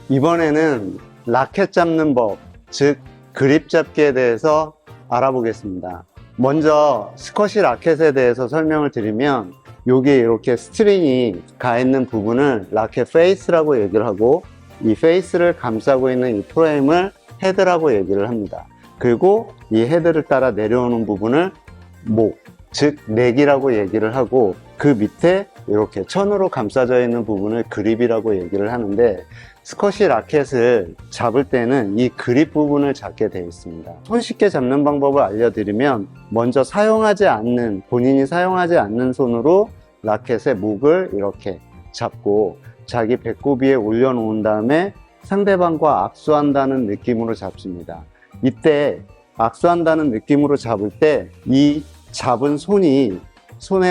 이번에는 라켓 잡는 법, 즉 그립 잡기에 대해서 알아보겠습니다. 먼저 스쿼시 라켓에 대해서 설명을 드리면 여기 이렇게 스트링이 가 있는 부분을 라켓 페이스라고 얘기를 하고 이 페이스를 감싸고 있는 이 프레임을 헤드라고 얘기를 합니다. 그리고 이 헤드를 따라 내려오는 부분을 목, 즉 넥이라고 얘기를 하고 그 밑에 이렇게 천으로 감싸져 있는 부분을 그립이라고 얘기를 하는데 스쿼시 라켓을 잡을 때는 이 그립 부분을 잡게 되어 있습니다. 손쉽게 잡는 방법을 알려드리면 먼저 본인이 사용하지 않는 손으로 라켓의 목을 이렇게 잡고 자기 배꼽 위에 올려놓은 다음에 상대방과 악수한다는 느낌으로 잡습니다. 이때 악수한다는 느낌으로 잡을 때 이 잡은 손의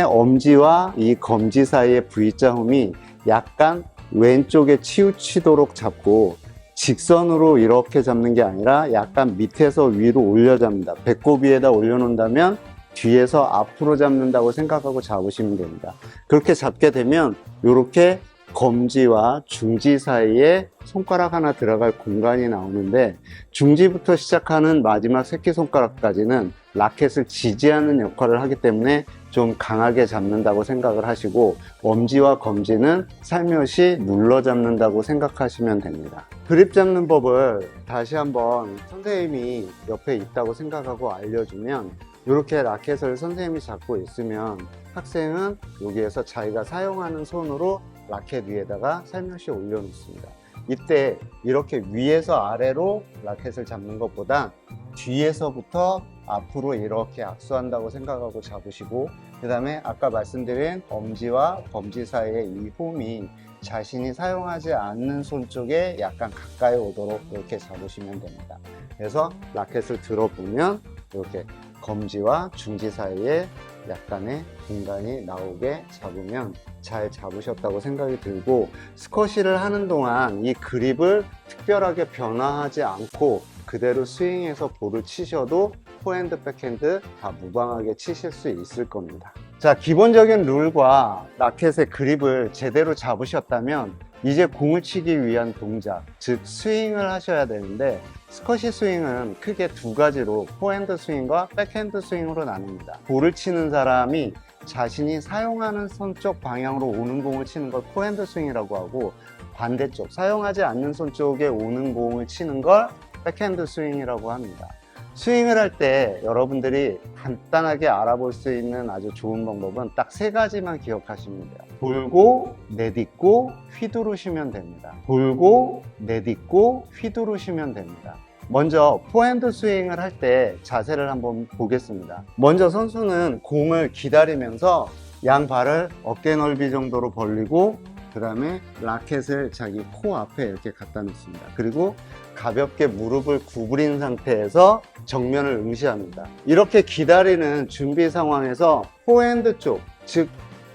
엄지와 이 검지 사이의 V자홈이 약간 왼쪽에 치우치도록 잡고 직선으로 이렇게 잡는 게 아니라 약간 밑에서 위로 올려 잡는다. 배꼽 위에다 올려놓는다면 뒤에서 앞으로 잡는다고 생각하고 잡으시면 됩니다. 그렇게 잡게 되면 이렇게 검지와 중지 사이에 손가락 하나 들어갈 공간이 나오는데 중지부터 시작하는 마지막 새끼손가락까지는 라켓을 지지하는 역할을 하기 때문에 좀 강하게 잡는다고 생각을 하시고 엄지와 검지는 살며시 눌러 잡는다고 생각하시면 됩니다. 그립 잡는 법을 다시 한번 선생님이 옆에 있다고 생각하고 알려주면 이렇게 라켓을 선생님이 잡고 있으면 학생은 여기에서 자기가 사용하는 손으로 라켓 위에다가 살며시 올려놓습니다. 이때 이렇게 위에서 아래로 라켓을 잡는 것보다 뒤에서부터 앞으로 이렇게 악수한다고 생각하고 잡으시고 그 다음에 아까 말씀드린 엄지와 검지 사이의 이 홈이 자신이 사용하지 않는 손 쪽에 약간 가까이 오도록 이렇게 잡으시면 됩니다. 그래서 라켓을 들어보면 이렇게 검지와 중지 사이에 약간의 공간이 나오게 잡으면 잘 잡으셨다고 생각이 들고 스쿼시를 하는 동안 이 그립을 특별하게 변화하지 않고 그대로 스윙해서 볼을 치셔도 포핸드, 백핸드 다 무방하게 치실 수 있을 겁니다. 자, 기본적인 룰과 라켓의 그립을 제대로 잡으셨다면 이제 공을 치기 위한 동작, 즉 스윙을 하셔야 되는데 스쿼시 스윙은 크게 두 가지로 포핸드 스윙과 백핸드 스윙으로 나뉩니다. 볼을 치는 사람이 자신이 사용하는 손 쪽 방향으로 오는 공을 치는 걸 포핸드 스윙이라고 하고 반대쪽, 사용하지 않는 손 쪽에 오는 공을 치는 걸 백핸드 스윙이라고 합니다. 스윙을 할 때 여러분들이 간단하게 알아볼 수 있는 아주 좋은 방법은 딱 세 가지만 기억하시면 돼요. 돌고 내딛고 휘두르시면 됩니다. 돌고 내딛고 휘두르시면 됩니다. 먼저 포핸드 스윙을 할 때 자세를 한번 보겠습니다. 먼저 선수는 공을 기다리면서 양 발을 어깨 넓이 정도로 벌리고 그 다음에 라켓을 자기 코 앞에 이렇게 갖다 놓습니다. 그리고 가볍게 무릎을 구부린 상태에서 정면을 응시합니다. 이렇게 기다리는 준비 상황에서 포핸드 쪽, 즉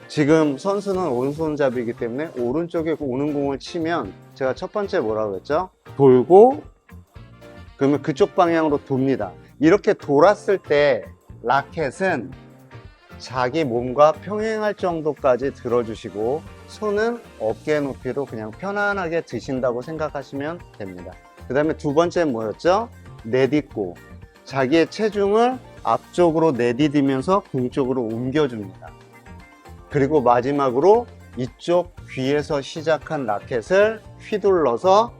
지금 선수는 오른손잡이기 때문에 오른쪽에 오는 공을 치면 제가 첫 번째 뭐라고 했죠? 돌고 그러면 그쪽 방향으로 돕니다. 이렇게 돌았을 때 라켓은 자기 몸과 평행할 정도까지 들어주시고 손은 어깨 높이로 그냥 편안하게 드신다고 생각하시면 됩니다. 그 다음에 두 번째 뭐였죠? 내딛고 자기의 체중을 앞쪽으로 내디디면서 공 쪽으로 옮겨줍니다. 그리고 마지막으로 이쪽 귀에서 시작한 라켓을 휘둘러서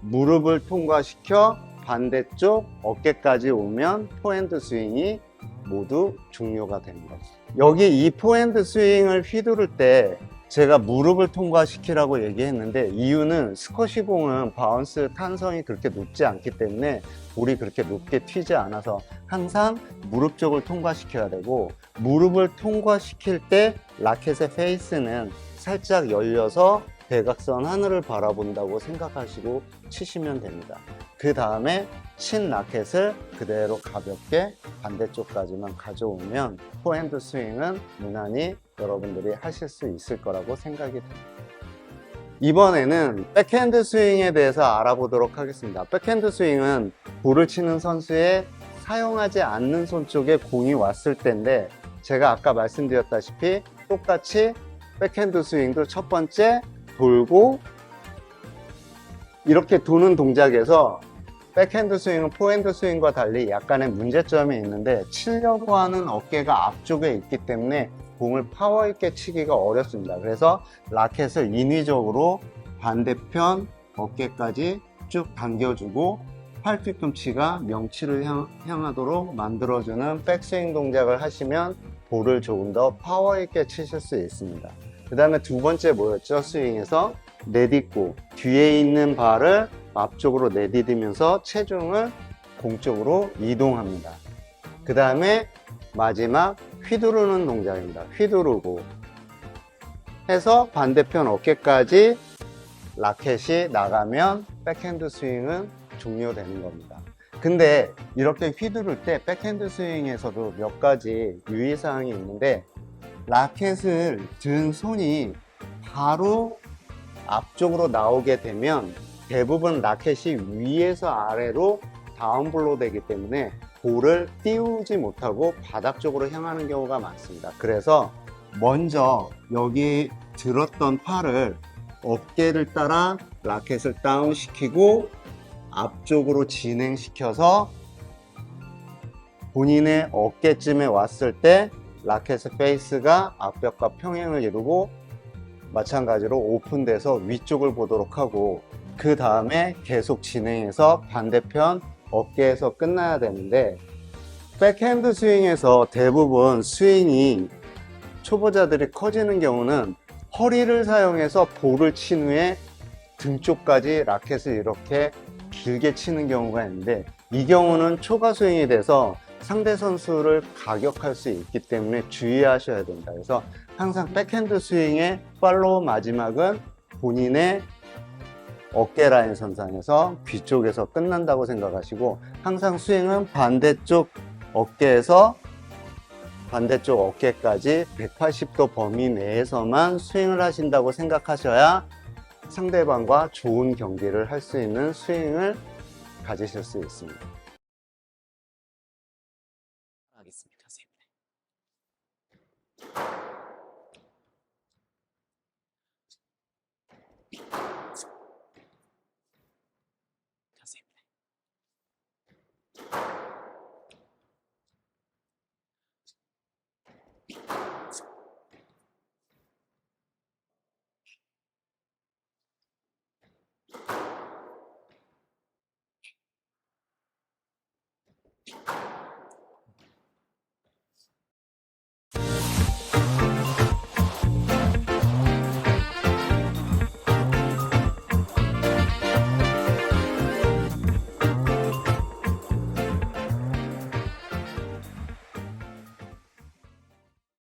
무릎을 통과시켜 반대쪽 어깨까지 오면 포핸드 스윙이 모두 종료가 되는 거죠. 여기 이 포핸드 스윙을 휘두를 때 제가 무릎을 통과시키라고 얘기했는데 이유는 스쿼시 공은 바운스 탄성이 그렇게 높지 않기 때문에 볼이 그렇게 높게 튀지 않아서 항상 무릎 쪽을 통과시켜야 되고 무릎을 통과시킬 때 라켓의 페이스는 살짝 열려서 대각선 하늘을 바라본다고 생각하시고 치시면 됩니다. 그 다음에 친 라켓을 그대로 가볍게 반대쪽까지만 가져오면 포핸드 스윙은 무난히 여러분들이 하실 수 있을 거라고 생각이 듭니다. 이번에는 백핸드 스윙에 대해서 알아보도록 하겠습니다. 백핸드 스윙은 볼을 치는 선수의 사용하지 않는 손 쪽에 공이 왔을 때인데 제가 아까 말씀드렸다시피 똑같이 백핸드 스윙도 첫 번째 돌고 이렇게 도는 동작에서 백핸드 스윙은 포핸드 스윙과 달리 약간의 문제점이 있는데 치려고 하는 어깨가 앞쪽에 있기 때문에 공을 파워 있게 치기가 어렵습니다. 그래서 라켓을 인위적으로 반대편 어깨까지 쭉 당겨주고 팔 뒤꿈치가 명치를 향하도록 만들어주는 백스윙 동작을 하시면 볼을 조금 더 파워 있게 치실 수 있습니다. 그 다음에 두 번째 뭐였죠? 스윙에서 내딛고 뒤에 있는 발을 앞쪽으로 내디디면서 체중을 공 쪽으로 이동합니다. 그 다음에 마지막 휘두르는 동작입니다. 휘두르고 해서 반대편 어깨까지 라켓이 나가면 백핸드 스윙은 종료되는 겁니다. 근데 이렇게 휘두를 때 백핸드 스윙에서도 몇 가지 유의사항이 있는데 라켓을 든 손이 바로 앞쪽으로 나오게 되면 대부분 라켓이 위에서 아래로 다운블로 되기 때문에 볼을 띄우지 못하고 바닥 쪽으로 향하는 경우가 많습니다. 그래서 먼저 여기 들었던 팔을 어깨를 따라 라켓을 다운시키고 앞쪽으로 진행시켜서 본인의 어깨쯤에 왔을 때 라켓의 페이스가 앞벽과 평행을 이루고 마찬가지로 오픈돼서 위쪽을 보도록 하고 그 다음에 계속 진행해서 반대편 어깨에서 끝나야 되는데 백핸드 스윙에서 대부분 스윙이 초보자들이 커지는 경우는 허리를 사용해서 볼을 친 후에 등 쪽까지 라켓을 이렇게 길게 치는 경우가 있는데 이 경우는 초과 스윙이 돼서 상대 선수를 가격할 수 있기 때문에 주의하셔야 된다. 그래서 항상 백핸드 스윙의 팔로우 마지막은 본인의 어깨 라인 선상에서 귀 쪽에서 끝난다고 생각하시고 항상 스윙은 반대쪽 어깨에서 반대쪽 어깨까지 180도 범위 내에서만 스윙을 하신다고 생각하셔야 상대방과 좋은 경기를 할 수 있는 스윙을 가지실 수 있습니다.